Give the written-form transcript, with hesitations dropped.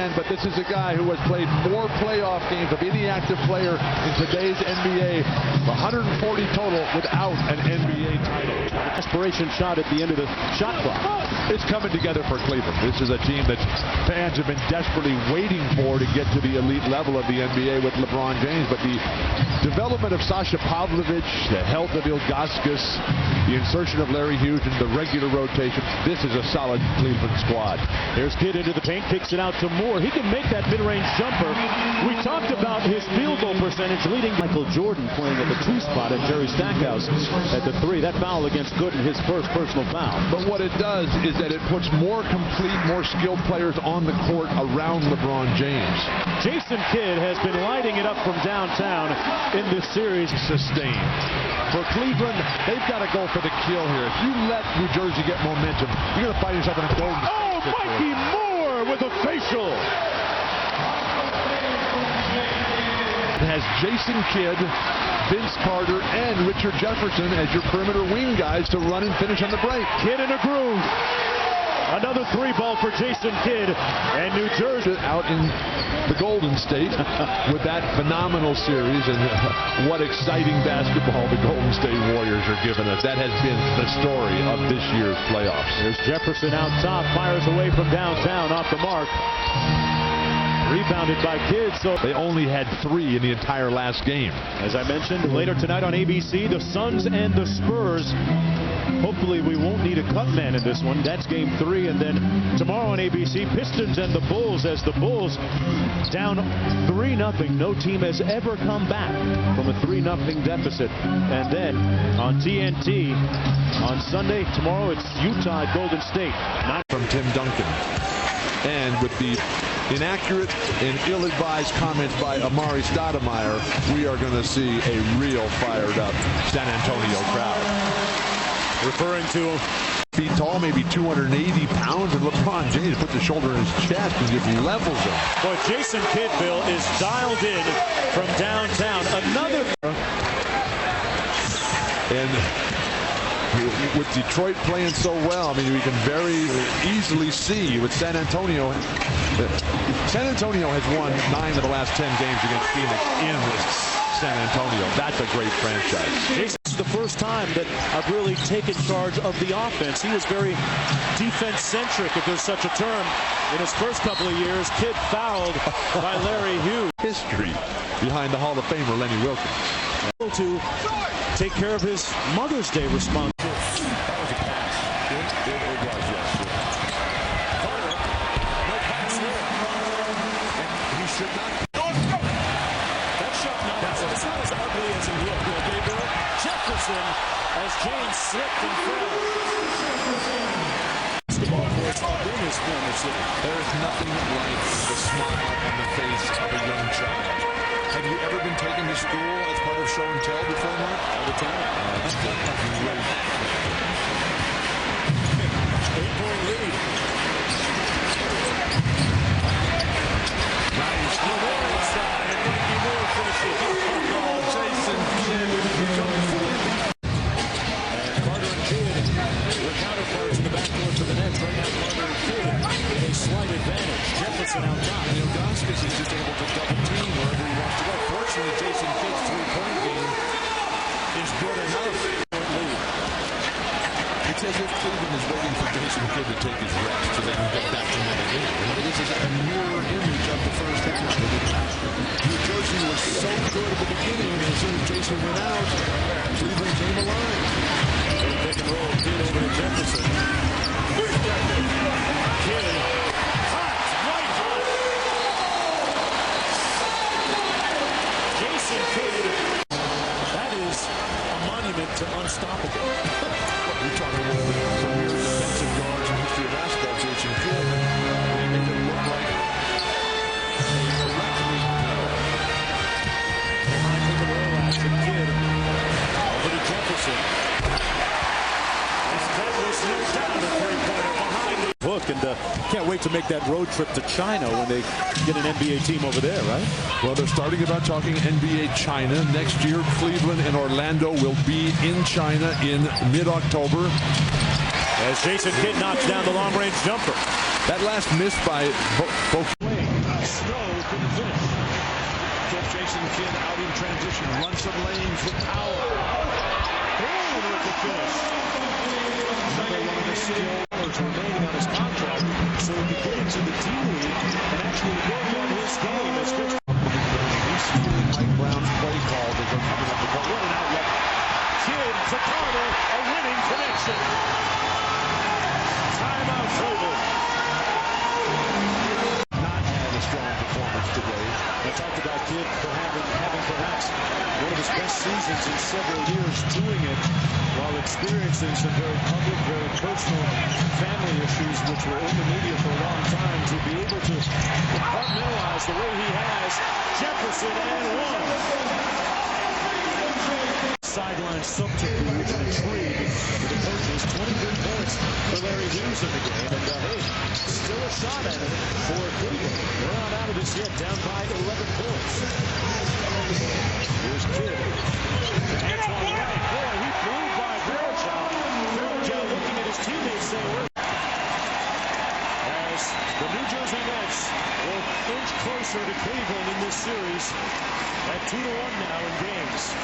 again, but this is a guy who has played more playoff games of any active player in today's NBA. 140 total without an NBA title. Desperation shot at the end of the shot clock. It's coming together for Cleveland. This is a team that fans have been desperately waiting for to get to the elite level of the NBA with LeBron James. But the development of Sasha Pavlovic, the health of Ilgauskas, the insertion of Larry Hughes in the regular rotation, this is a solid Cleveland squad. There's Kidd into the paint, kicks it out to Moore. He can make that mid-range jumper. We talked about his field goal percentage leading Michael Jordan playing at the 2 spot and Jerry Stackhouse at the 3. That foul against Gooden, his first personal foul. But what it does is that it puts more complete, more skilled players on the court around LeBron James. Jason Kidd has been lighting it up from downtown in this series. Sustained. For Cleveland, they've got to go for the kill here. If you let New Jersey get momentum, you're going to find yourself in a golden situation. Mikey Moore with a facial. It has Jason Kidd, Vince Carter, and Richard Jefferson as your perimeter wing guys to run and finish on the break. Kidd in a groove. Another 3-ball for Jason Kidd, and New Jersey out in the Golden State with that phenomenal series, and what exciting basketball the Golden State Warriors are giving us. That has been the story of this year's playoffs. There's Jefferson out top, fires away from downtown off the mark. Rebounded by Kidd. So they only had 3 in the entire last game. As I mentioned, later tonight on ABC, the Suns and the Spurs. Hopefully we won't need a cut man in this one. That's game 3. And then tomorrow on ABC, Pistons and the Bulls, as the Bulls down 3-0. No team has ever come back from a 3-0 deficit. And then on TNT on Sunday, tomorrow it's Utah at Golden State. From Tim Duncan. And with the inaccurate and ill-advised comments by Amari Stoudemire, we are going to see a real fired-up San Antonio crowd. Referring to feet tall, maybe 280 pounds, and LeBron James puts his shoulder in his chest and just levels him. Boy, Jason Kidd, Bill, is dialed in from downtown. Another. And with Detroit playing so well, I mean, we can very easily see with San Antonio. San Antonio has won 9 of the last 10 games against Phoenix in San Antonio. That's a great franchise. This is the first time that I've really taken charge of the offense. He was very defense-centric, if there's such a term, in his first couple of years. Kidd fouled by Larry Hughes. History behind the Hall of Famer Lenny Wilkens. To take care of his Mother's Day response. That was a pass. It was, yes. Carter, no pass there. He should not. That shot it's not as ugly as it looked. Okay, Bill? Jefferson, as James slipped and fell. Basketball course up in his former city. There is nothing like the smile on the face of a young child. Have you ever been taken to school as part of show and tell before, Mark? All the time. That's great. 8-point lead. Nice. Moore inside, and Mikey Moore finishes. Jason Kidd comes forward. And Carter and Kidd were counterparts in the backcourt for the Nets. Right now, Carter and Kidd with a slight advantage. Jefferson out top. Ilgauskas is just able to double team wherever he wants to go. Fortunately, Jason Kidd's 3-point game is good enough. It's as if Cleveland is waiting for Jason Kidd to take his rest so they can get back to another game. This is a mirror image of the first half. New Jersey was so good at the beginning, and as soon as Jason went out, Cleveland came alive. Pick and roll, Kidd over to Jefferson. Kidd. Hot, right hot. Jason Kidd. That is a monument to unstoppable. You're talking about the premier defensive guards in the history of basketball, Jason Kidd. They make it look like a referee. Behind pick and roll action, Kidd. Over to Jefferson. That was no doubt a three-pointer behind the hook, and can't wait to make that road trip to China when they get an NBA team over there, right? Well, they're starting about talking NBA China. Next year, Cleveland and Orlando will be in China in mid-October. As Jason Kidd knocks down the long-range jumper. That last miss by both. Kidd out in transition, runs some lanes with power. Boone with the finish. Another one of the skills remaining on his contract, so he could get into the D League and actually work on his game as Fitz. He's stealing Mike Brown's play calls as they're coming up the court. What an outlet. Kidd to Carter, a winning connection. Timeout Cleveland. Not had a strong performance today. I talked about Kidd for having perhaps one of his best seasons in several years, doing it while experiencing some very public, very personal family issues which were in the media for a long time. To be able to compartmentalize the way he has, Jefferson and one. Sideline subterfuge and intrigue for the coaches. 20 good points for Larry Hughes in the game. And hey, still a shot at it for Cleveland. They're not out of this yet, down by 11 points. Here's Kidd. Antoine Wright. Boy, he flew by Varejao. Varejao looking at his teammates saying, as the New Jersey Nets will inch closer to Cleveland in this series at 2-1 now in games.